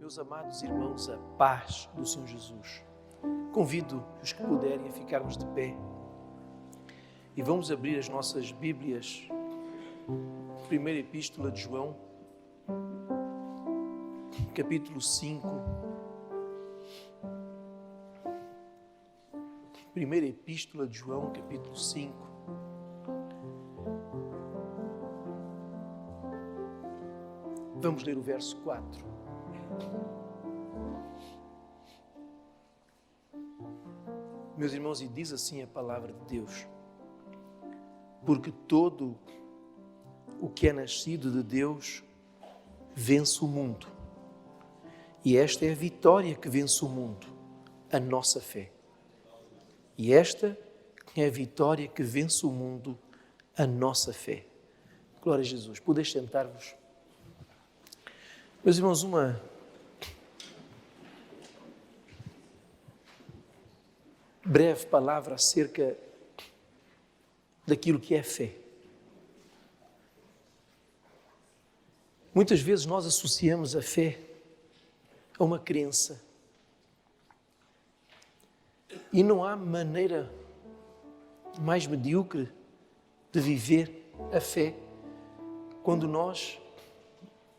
meus amados irmãos, a paz do Senhor Jesus. Convido os que puderem a ficarmos de pé e vamos abrir as nossas Bíblias. Primeira Epístola de João, capítulo 5. Primeira Epístola de João, capítulo 5. Vamos ler o verso 4. Meus irmãos, e diz assim a palavra de Deus: porque todo o que é nascido de Deus vence o mundo. E esta é a vitória que vence o mundo, a nossa fé. E esta é a vitória que vence o mundo, a nossa fé. Glória a Jesus. Podeis sentar-vos. Meus irmãos, uma breve palavra acerca daquilo que é fé. Muitas vezes nós associamos a fé a uma crença. E não há maneira mais medíocre de viver a fé quando nós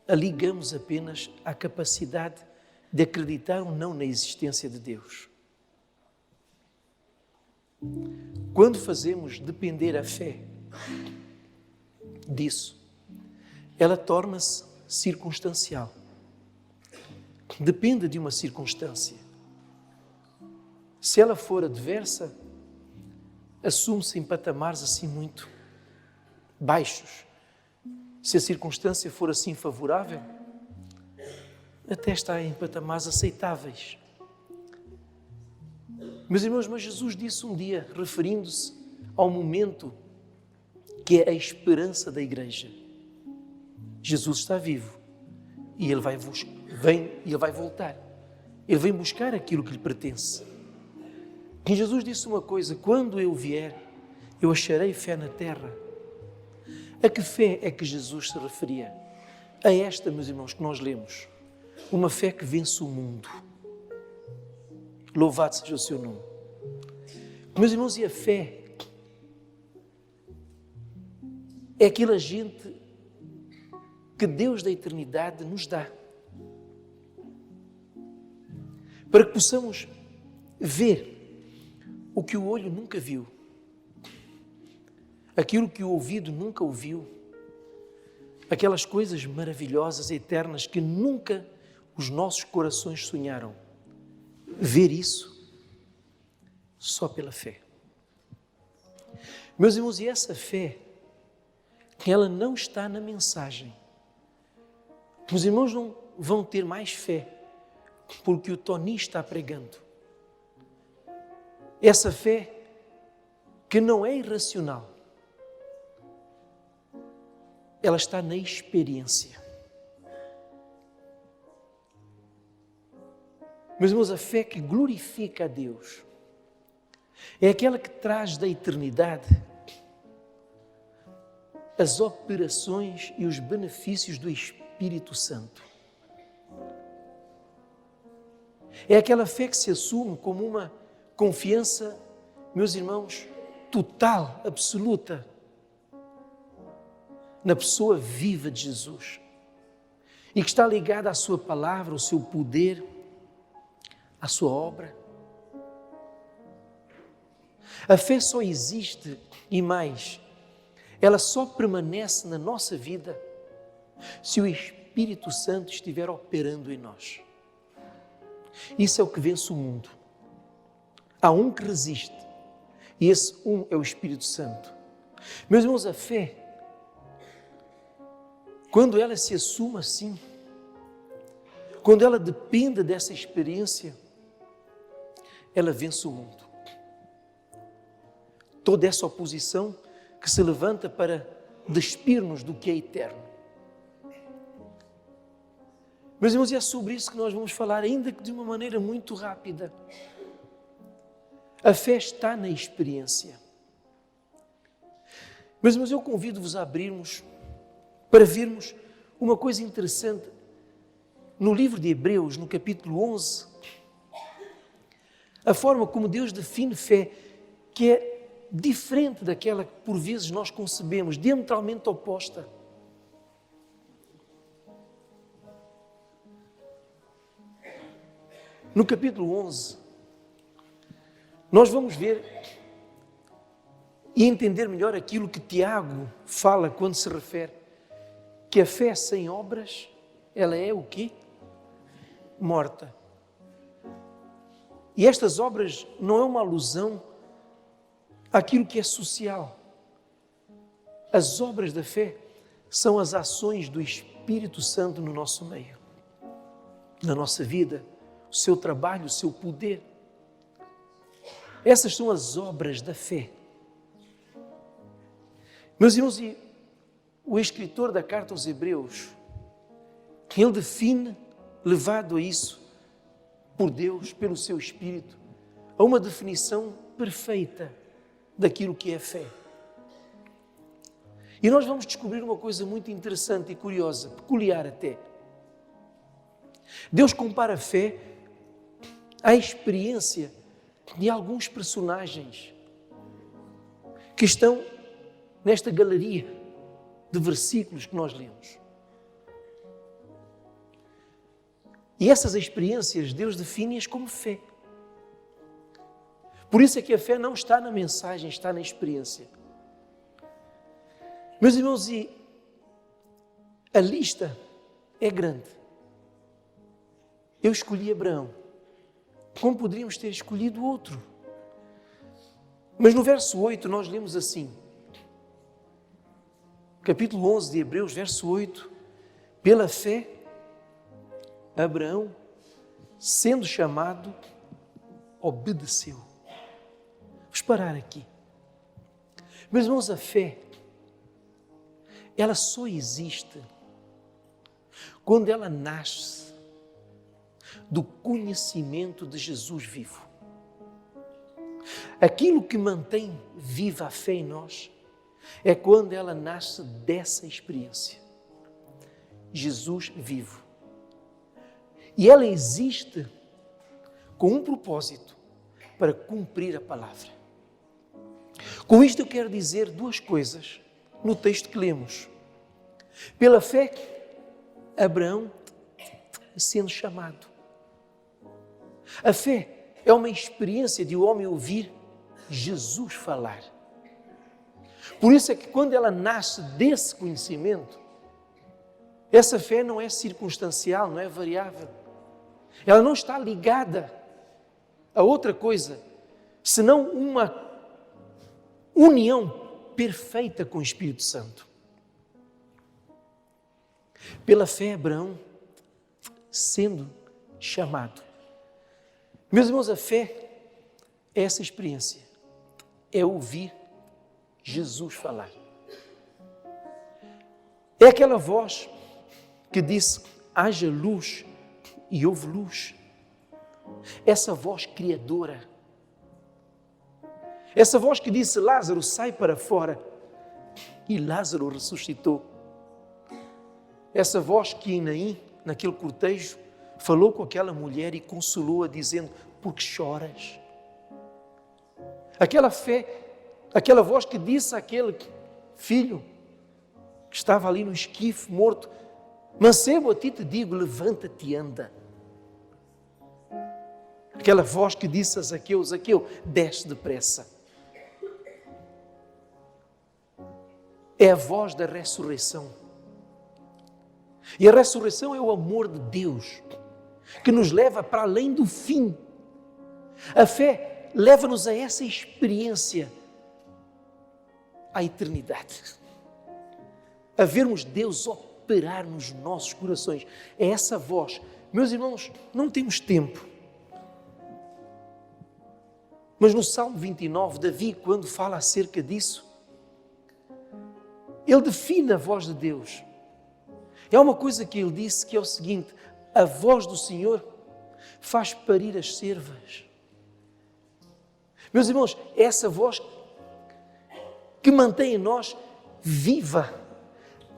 a ligamos apenas à capacidade de acreditar ou não na existência de Deus. Quando fazemos depender a fé disso, ela torna-se circunstancial. Depende de uma circunstância. Se ela for adversa, assume-se em patamares assim muito baixos. Se a circunstância for assim favorável, até está em patamares aceitáveis. Meus irmãos, mas Jesus disse um dia, referindo-se ao momento que é a esperança da igreja: Jesus está vivo e Ele vai voltar. Ele vem buscar aquilo que lhe pertence. E Jesus disse uma coisa: quando eu vier, eu acharei fé na terra. A que fé é que Jesus se referia? A esta, meus irmãos, que nós lemos. Uma fé que vence o mundo. Louvado seja o seu nome. Meus irmãos, e a fé é aquela gente que Deus da eternidade nos dá, para que possamos ver o que o olho nunca viu, aquilo que o ouvido nunca ouviu, aquelas coisas maravilhosas, eternas, que nunca os nossos corações sonharam. Ver isso só pela fé. Meus irmãos, e essa fé, ela não está na mensagem. Os irmãos não vão ter mais fé porque o Tony está pregando. Essa fé que não é irracional, ela está na experiência. Meus irmãos, a fé que glorifica a Deus é aquela que traz da eternidade as operações e os benefícios do Espírito Santo. É aquela fé que se assume como uma confiança, meus irmãos, total, absoluta, na pessoa viva de Jesus, e que está ligada à sua palavra, ao seu poder, à sua obra. A fé só existe, e mais, ela só permanece na nossa vida se o Espírito Santo estiver operando em nós. Isso é o que vence o mundo. Há um que resiste, e esse um é o Espírito Santo. Meus irmãos, a fé, quando ela se assume assim, quando ela depende dessa experiência, ela vence o mundo. Toda essa oposição que se levanta para despir-nos do que é eterno. Meus irmãos, e é sobre isso que nós vamos falar, ainda que de uma maneira muito rápida. A fé está na experiência. Meus irmãos, eu convido-vos a abrirmos para vermos uma coisa interessante no livro de Hebreus, no capítulo 11, a forma como Deus define fé, que é diferente daquela que por vezes nós concebemos, diametralmente oposta. No capítulo 11, nós vamos ver e entender melhor aquilo que Tiago fala quando se refere que a fé sem obras, ela é o quê? Morta. E estas obras não é uma alusão àquilo que é social. As obras da fé são as ações do Espírito Santo no nosso meio, na nossa vida, o seu trabalho, o seu poder. Essas são as obras da fé. Meus irmãos, e o escritor da carta aos Hebreus, ele define, levado a isso, por Deus, pelo seu Espírito, a uma definição perfeita daquilo que é fé. E nós vamos descobrir uma coisa muito interessante e curiosa, peculiar até. Deus compara a fé à experiência de alguns personagens que estão nesta galeria de versículos que nós lemos. E essas experiências, Deus define-as como fé. Por isso é que a fé não está na mensagem, está na experiência. Meus irmãos, e a lista é grande. Eu escolhi Abraão. Como poderíamos ter escolhido outro? Mas no verso 8 nós lemos assim, capítulo 11 de Hebreus, verso 8, pela fé, Abraão, sendo chamado, obedeceu. Vamos parar aqui. Meus irmãos, a fé, ela só existe quando ela nasce do conhecimento de Jesus vivo. Aquilo que mantém viva a fé em nós é quando ela nasce dessa experiência. Jesus vivo. E ela existe com um propósito, para cumprir a palavra. Com isto eu quero dizer duas coisas no texto que lemos. Pela fé, Abraão sendo chamado. A fé é uma experiência de o homem ouvir Jesus falar. Por isso é que quando ela nasce desse conhecimento, essa fé não é circunstancial, não é variável. Ela não está ligada a outra coisa, senão uma união perfeita com o Espírito Santo. Pela fé, Abraão sendo chamado. Meus irmãos, a fé é essa experiência, é ouvir Jesus falar. É aquela voz que disse, haja luz e houve luz. Essa voz criadora. Essa voz que disse, Lázaro, sai para fora. E Lázaro ressuscitou. Essa voz que em Naim, naquele cortejo, falou com aquela mulher e consolou-a dizendo, por que choras? Aquela fé, aquela voz que disse àquele filho que estava ali no esquife, morto, mancebo, a ti te digo, levanta-te e anda. Aquela voz que disse a Zaqueu, Zaqueu, desce depressa. É a voz da ressurreição. E a ressurreição é o amor de Deus, que nos leva para além do fim. A fé leva-nos a essa experiência, à eternidade. A vermos Deus operar nos nossos corações. É essa voz. Meus irmãos, não temos tempo. Mas no Salmo 29, Davi, quando fala acerca disso, ele define a voz de Deus. É uma coisa que ele disse, que é o seguinte, a voz do Senhor faz parir as cervas. Meus irmãos, é essa voz que mantém em nós viva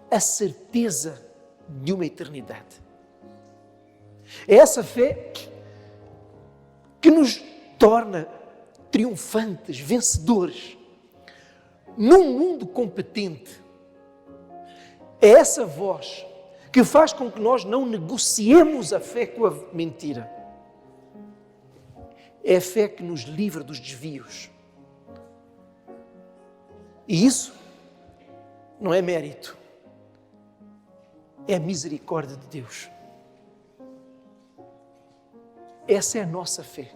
a certeza de uma eternidade. É essa fé que nos torna triunfantes, vencedores, num mundo competente. É essa voz que faz com que nós não negociemos a fé com a mentira. É a fé que nos livra dos desvios. E isso não é mérito, é a misericórdia de Deus. Essa é a nossa fé.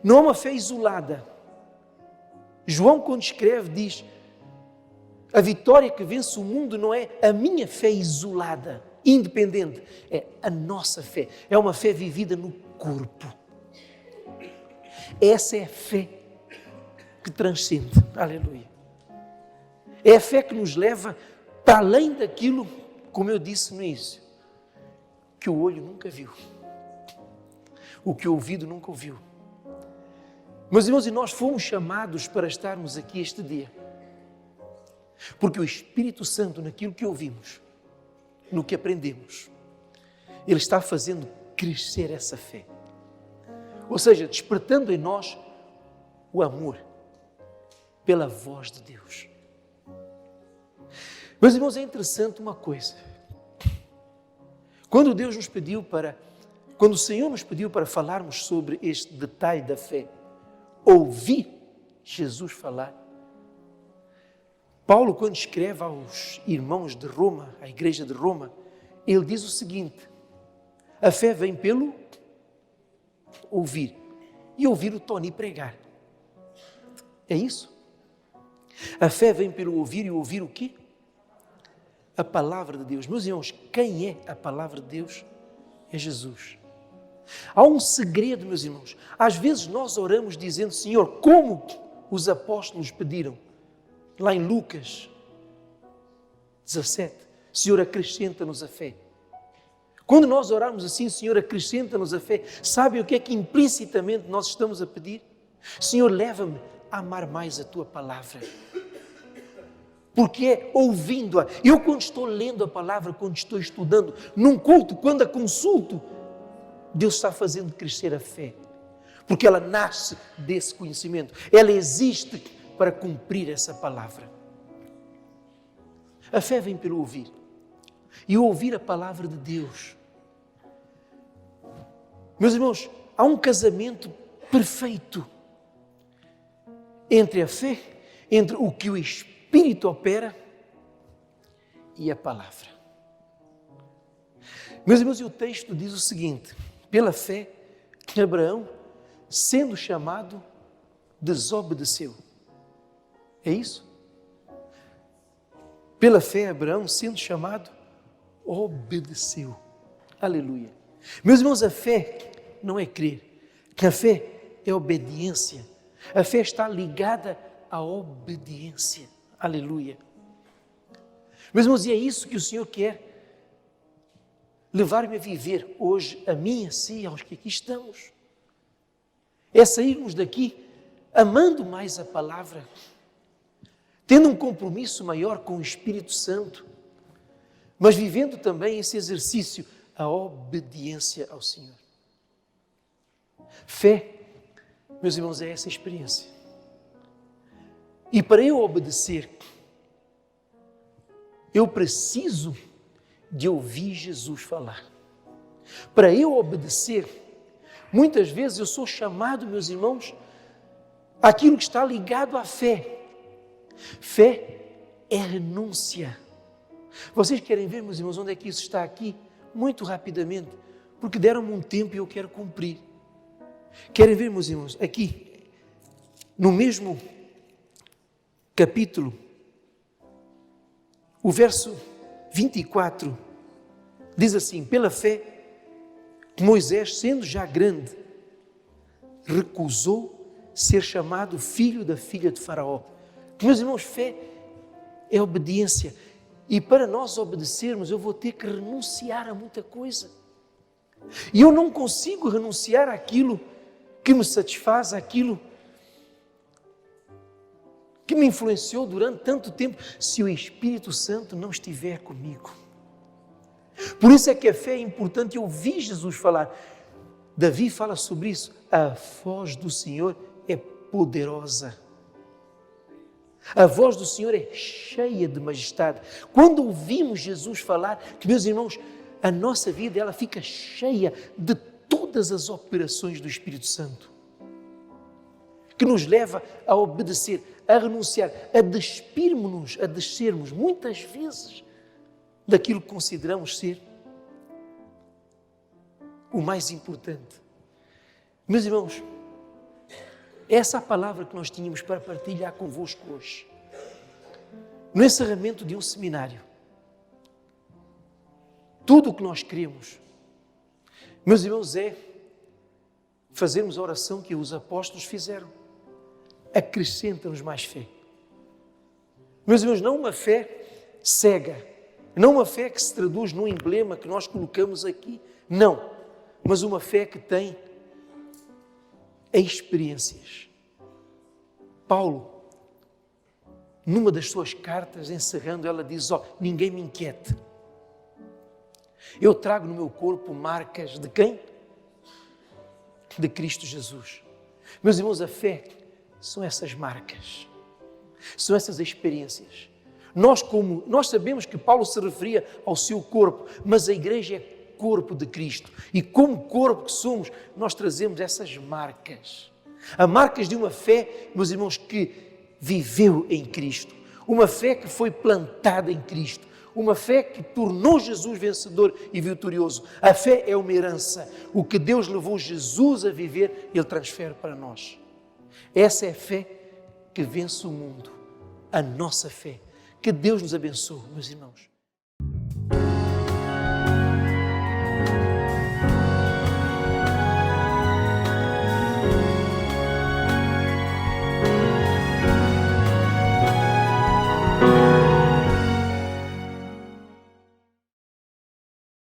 Não é uma fé isolada. João, quando escreve, diz: a vitória que vence o mundo não é a minha fé isolada, independente, é a nossa fé. É uma fé vivida no corpo. Essa é a fé que transcende. Aleluia. É a fé que nos leva para além daquilo, como eu disse no início, que o olho nunca viu, o que o ouvido nunca ouviu. Meus irmãos, e nós fomos chamados para estarmos aqui este dia, porque o Espírito Santo, naquilo que ouvimos, no que aprendemos, Ele está fazendo crescer essa fé. Ou seja, despertando em nós o amor pela voz de Deus. Meus irmãos, é interessante uma coisa. Quando o Senhor nos pediu para falarmos sobre este detalhe da fé, ouvir Jesus falar, Paulo, quando escreve aos irmãos de Roma, à igreja de Roma, ele diz o seguinte: a fé vem pelo ouvir, e ouvir o Tony pregar. É isso? A fé vem pelo ouvir, e ouvir o quê? A palavra de Deus. Meus irmãos, quem é a palavra de Deus? É Jesus. Há um segredo, meus irmãos. Às vezes nós oramos dizendo: Senhor, como os apóstolos pediram, lá em Lucas 17, Senhor, acrescenta-nos a fé. Quando nós orarmos assim, Senhor, acrescenta-nos a fé, sabe o que é que implicitamente nós estamos a pedir? Senhor, leva-me a amar mais a Tua palavra. Porque é ouvindo-a. Eu, quando estou lendo a palavra, quando estou estudando, num culto, quando a consulto, Deus está fazendo crescer a fé. Porque ela nasce desse conhecimento. Ela existe para cumprir essa palavra. A fé vem pelo ouvir. E ouvir a palavra de Deus. Meus irmãos, há um casamento perfeito entre a fé, entre o que o Espírito opera e a palavra. Meus irmãos, e o texto diz o seguinte: pela fé, Abraão, sendo chamado, desobedeceu. É isso? Pela fé, Abraão, sendo chamado, obedeceu. Aleluia. Meus irmãos, a fé não é crer. A fé é obediência. A fé está ligada à obediência. Aleluia. Meus irmãos, e é isso que o Senhor quer levar-me a viver hoje, a mim e a si, aos que aqui estamos. É sairmos daqui amando mais a palavra, tendo um compromisso maior com o Espírito Santo, mas vivendo também esse exercício, a obediência ao Senhor. Fé, meus irmãos, é essa experiência. E para eu obedecer, eu preciso de ouvir Jesus falar. Para eu obedecer, muitas vezes eu sou chamado, meus irmãos, àquilo que está ligado à fé. Fé é renúncia. Vocês querem ver, meus irmãos, onde é que isso está aqui? Muito rapidamente, porque deram-me um tempo e eu quero cumprir. Querem ver, meus irmãos, aqui, no mesmo capítulo, o verso 24, diz assim: pela fé, Moisés, sendo já grande, recusou ser chamado filho da filha de Faraó. Meus irmãos, fé é obediência. E para nós obedecermos, eu vou ter que renunciar a muita coisa. E eu não consigo renunciar àquilo que me satisfaz, àquilo que me influenciou durante tanto tempo, se o Espírito Santo não estiver comigo. Por isso é que a fé é importante. Eu ouvi Jesus falar. Davi fala sobre isso. A voz do Senhor é poderosa. A voz do Senhor é cheia de majestade. Quando ouvimos Jesus falar, que, meus irmãos, a nossa vida ela fica cheia de todas as operações do Espírito Santo, que nos leva a obedecer, a renunciar, a despirmos-nos, a descermos, muitas vezes, daquilo que consideramos ser o mais importante. Meus irmãos, essa é a palavra que nós tínhamos para partilhar convosco hoje. No encerramento de um seminário, tudo o que nós queremos, meus irmãos, é fazermos a oração que os apóstolos fizeram. Acrescenta-nos mais fé. Meus irmãos, não uma fé cega, não uma fé que se traduz num emblema que nós colocamos aqui, não, mas uma fé que tem experiências. Paulo, numa das suas cartas, encerrando, ela diz: ninguém me inquiete. Eu trago no meu corpo marcas de quem? De Cristo Jesus. Meus irmãos, a fé são essas marcas, são essas experiências. Nós sabemos que Paulo se referia ao seu corpo, mas a igreja é corpo de Cristo. E como corpo que somos, nós trazemos essas marcas. As marcas de uma fé, meus irmãos, que viveu em Cristo. Uma fé que foi plantada em Cristo. Uma fé que tornou Jesus vencedor e vitorioso. A fé é uma herança. O que Deus levou Jesus a viver, Ele transfere para nós. Essa é a fé que vence o mundo. A nossa fé. Que Deus nos abençoe, meus irmãos.